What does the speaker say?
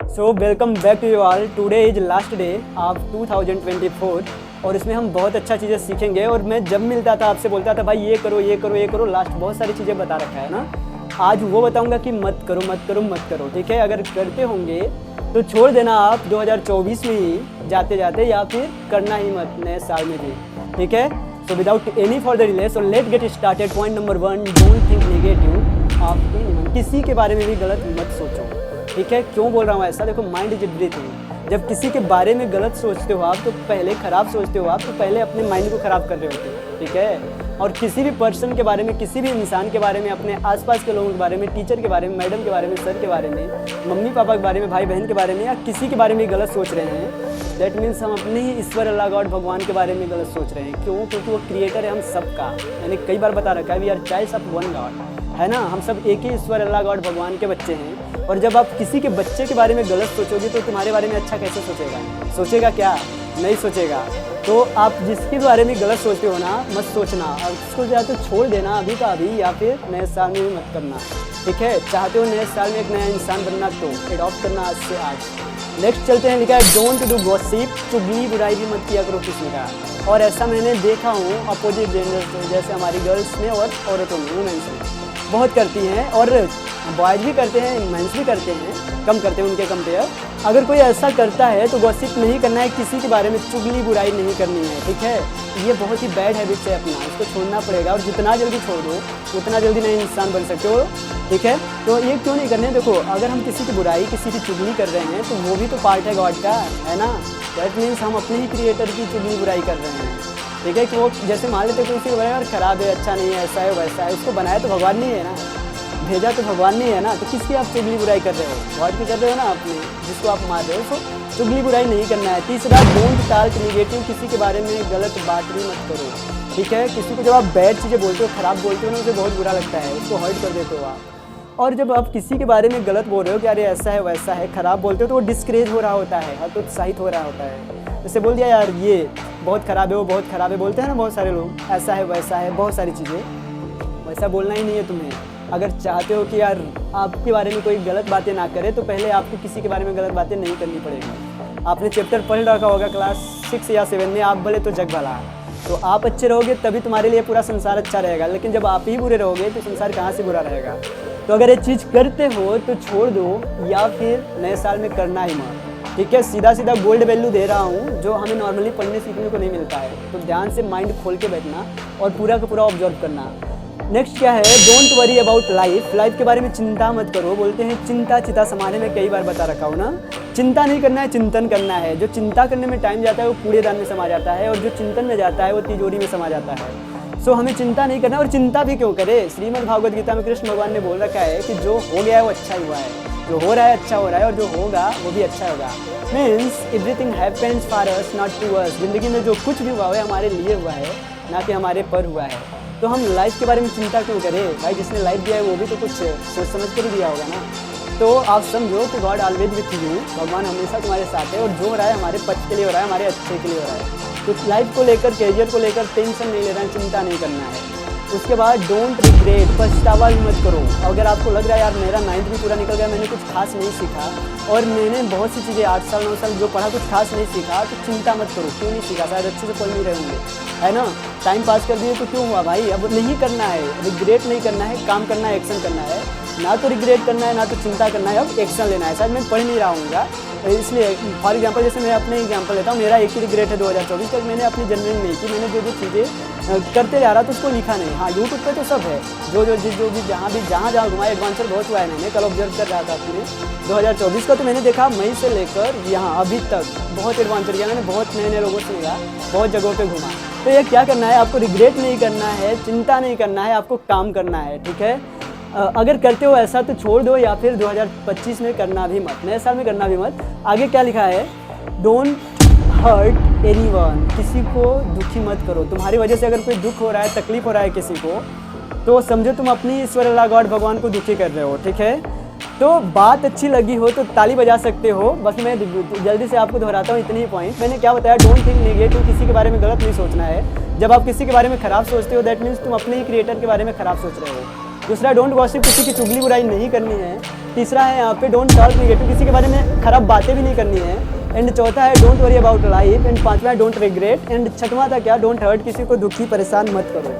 So welcome back to you all. Today is last day of 2024 और इसमें हम बहुत अच्छा चीज़ें सीखेंगे। और मैं जब मिलता था आपसे बोलता था भाई ये करो ये करो ये करो, लास्ट बहुत सारी चीज़ें बता रखा है ना। आज वो बताऊंगा कि मत करो मत करो मत करो, ठीक है। अगर करते होंगे तो छोड़ देना आप 2024 में ही जाते जाते, या फिर करना ही मत नए साल में भी, ठीक है। So without any further delay, so let get started. Point number 1, don't think negative of anyone. किसी के बारे में भी गलत मत सोचो, ठीक है। क्यों बोल रहा हूँ ऐसा? देखो, माइंड इज एवरीथिंग। जब किसी के बारे में गलत सोचते हो आप, तो पहले खराब सोचते हो आप, तो पहले अपने माइंड को खराब कर रहे होते हो, ठीक है। और किसी भी पर्सन के बारे में, किसी भी इंसान के बारे में, अपने आसपास के लोगों के बारे में, टीचर के बारे में, मैडम के बारे में, सर के बारे में, मम्मी पापा के बारे में, भाई बहन के बारे में, या किसी के बारे में गलत सोच रहे हैं, दैट मीन्स हम अपने ही ईश्वर अल्लाह गॉड भगवान के बारे में गलत सोच रहे हैं। क्यों? क्योंकि वो क्रिएटर है हम सबका। मैंने कई बार बता रखा है, we are childs of one God, है ना। हम सब एक ही ईश्वर अल्लाह गॉड भगवान के बच्चे हैं। और जब आप किसी के बच्चे के बारे में गलत सोचोगे तो तुम्हारे बारे में अच्छा कैसे सोचेगा? सोचेगा क्या? नहीं सोचेगा। तो आप जिसके बारे में गलत सोचते हो ना, मत सोचना, और उसको या तो छोड़ देना अभी का अभी, या फिर नए साल में भी मत करना, ठीक है। चाहते हो नए साल में एक नया इंसान बनना तो एडॉप्ट करना आज से आज। नेक्स्ट चलते हैं, लिखा है डोंट डू गॉसिप। चुगली बुराई भी मत किया करो किसी का। और ऐसा मैंने देखा हूँ अपोजिट जेंडर से, जैसे हमारी गर्ल्स में और औरतों में, वुमेन्स में बहुत करती हैं, और बॉयज़ भी करते हैं, मेंस भी करते हैं, कम करते हैं उनके कंपेयर। अगर कोई ऐसा करता है तो गॉसिप नहीं करना है, किसी के बारे में चुगली बुराई नहीं करनी है, ठीक है। ये बहुत ही बैड हैबिट है अपना, इसको छोड़ना पड़ेगा। और जितना जल्दी छोड़ दो उतना जल्दी नए इंसान बन सकते हो, ठीक है। तो ये क्यों नहीं करने? देखो, अगर हम किसी की बुराई, किसी की चुगली कर रहे हैं तो वो भी तो पार्ट है गॉड का, है ना। दैट मीन्स हम अपने ही क्रिएटर की चुगली बुराई कर रहे हैं, ठीक है। कि वो जैसे मान लेते किसी को यार खराब है, अच्छा नहीं है, ऐसा है वैसा है, उसको बनाया तो भगवान नहीं है ना, भेजा तो भगवान नहीं है ना। तो किसकी आप चुगली बुराई कर रहे हो? गॉड की कर रहे हो ना अपने, जिसको आप मार रहे हो। तो चुगली बुराई नहीं करना है। तीसरा, डोंट टॉक नेगेटिव। किसी के बारे में गलत बात भी मत करो, ठीक है। किसी को जब आप बैड चीज़ें बोलते हो, खराब बोलते हो ना, उसे बहुत बुरा लगता है, उसको हर्ट कर देते हो आप। और जब आप किसी के बारे में गलत बोल रहे हो कि अरे ऐसा है वैसा है, खराब बोलते हो, तो वो डिस्करेज हो रहा होता है, हतोत्साहित हो रहा होता है। जैसे बोल दिया यार ये बहुत ख़राब है, वो बहुत ख़राब है, बोलते हैं ना बहुत सारे लोग, ऐसा है वैसा है, बहुत सारी चीज़ें। वैसा बोलना ही नहीं है तुम्हें। अगर चाहते हो कि यार आपके बारे में कोई गलत बातें ना करे, तो पहले आपको किसी के बारे में गलत बातें नहीं करनी पड़ेगी। आपने चैप्टर पढ़ रखा होगा क्लास 6 या 7 में, आप भले तो जग भला। तो आप अच्छे रहोगे तभी तुम्हारे लिए पूरा संसार अच्छा रहेगा, लेकिन जब आप ही बुरे रहोगे तो संसार कहाँ से बुरा रहेगा। तो अगर ये चीज़ करते हो तो छोड़ दो, या फिर नए साल में करना ही मत, ठीक है। सीधा सीधा गोल्ड वैल्यू दे रहा हूँ जो हमें नॉर्मली पढ़ने सीखने को नहीं मिलता है। तो ध्यान से माइंड खोल के बैठना और पूरा का पूरा ऑब्जर्व करना। नेक्स्ट क्या है, don't worry about life. Life के बारे में चिंता मत करो। बोलते हैं चिंता चिता समाने में, कई बार बता रखा हूँ ना। चिंता नहीं करना है, चिंतन करना है। जो चिंता करने में टाइम जाता है वो कूड़ेदान में समा जाता है, और जो चिंतन में जाता है वो तिजोरी में समा जाता है। सो हमें चिंता नहीं करना। और चिंता भी क्यों करें? श्रीमद् भागवत गीता में कृष्ण भगवान ने बोल रखा है कि जो हो गया है वो अच्छा ही हुआ है, जो हो रहा है अच्छा हो रहा है, और जो होगा वो भी अच्छा होगा। Means everything happens for us not to us. जिंदगी में जो कुछ भी हुआ है हमारे लिए हुआ है, ना कि हमारे पर हुआ है। तो हम लाइफ के बारे में चिंता क्यों करें? भाई जिसने लाइफ दिया है वो भी तो कुछ सोच समझ कर ही दिया होगा ना। तो आप समझो कि गॉड ऑलवेज विथ यू, भगवान हमेशा तुम्हारे साथ है, और जो हो रहा है हमारे पक्ष के लिए हो रहा है, हमारे अच्छे के लिए हो रहा है। तो लाइफ को लेकर, कैरियर को लेकर टेंशन नहीं लेना है, चिंता नहीं करना है। उसके बाद डोंट रिग्रेट। पछतावा भी मत करो। अगर आपको लग रहा है यार मेरा 9th भी पूरा निकल गया, मैंने कुछ खास नहीं सीखा, और मैंने बहुत सी चीज़ें 8 साल 9 साल जो पढ़ा कुछ खास नहीं सीखा, तो चिंता मत करो। क्यों नहीं सीखा? शायद अच्छे से पढ़ नहीं रहे होंगे, है ना। टाइम पास कर दिए तो क्यों हुआ भाई? अब नहीं करना है, रिग्रेट नहीं करना है, काम करना है, एक्शन करना है। ना तो रिग्रेट करना है, ना तो चिंता करना है, अब एक्शन लेना है। शायद मैं पढ़ नहीं रहा हूँ, इसलिए फॉर एग्जांपल जैसे मैं अपने एग्जांपल लेता हूँ, मेरा एक ही रिग्रेट है 2024 तक मैंने अपनी जर्नलिंग नहीं की। मैंने जो जो चीज़ें करते जा रहा था उसको लिखा नहीं। हाँ, यूट्यूब पे तो सब है, जो भी जहाँ घुमाए, एडवांचर बहुत हुआ है। मैंने कल ऑब्जर्व कर रहा था अपने 2024 का, तो मैंने देखा मई से लेकर यहाँ अभी तक बहुत एडवांचर किया मैंने, बहुत नए नए लोगों से मिला, बहुत जगहों पे घुमा। तो ये क्या करना है? आपको रिग्रेट नहीं करना है, चिंता नहीं करना है, आपको काम करना है, ठीक है। अगर करते हो ऐसा तो छोड़ दो, या फिर 2025 में करना भी मत, नए साल में करना भी मत। आगे क्या लिखा है, डोंट हर्ट एनीवन। किसी को दुखी मत करो। तुम्हारी वजह से अगर कोई दुख हो रहा है, तकलीफ हो रहा है किसी को, तो समझो तुम अपनी ईश्वर अल्लाह गॉड भगवान को दुखी कर रहे हो, ठीक है। तो बात अच्छी लगी हो तो ताली बजा सकते हो। बस मैं जल्दी से आपको दोहराता हूँ इतनी ही पॉइंट। मैंने क्या बताया, डोंट थिंक नेगेटिव। किसी के बारे में गलत नहीं सोचना है। जब आप किसी के बारे में खराब सोचते हो, दैट मीन्स तुम अपने ही क्रिएटर के बारे में खराब सोच रहे हो। दूसरा, डोंट गॉसिप। किसी की चुगली बुराई नहीं करनी है। तीसरा है यहाँ पे डोंट टॉक नेगेटिव, किसी के बारे में खराब बातें भी नहीं करनी है। एंड चौथा है don't worry about life. And पांचवा है डोंट रिग्रेट। एंड छठवां था क्या, डोंट हर्ट, किसी को दुखी परेशान मत करो।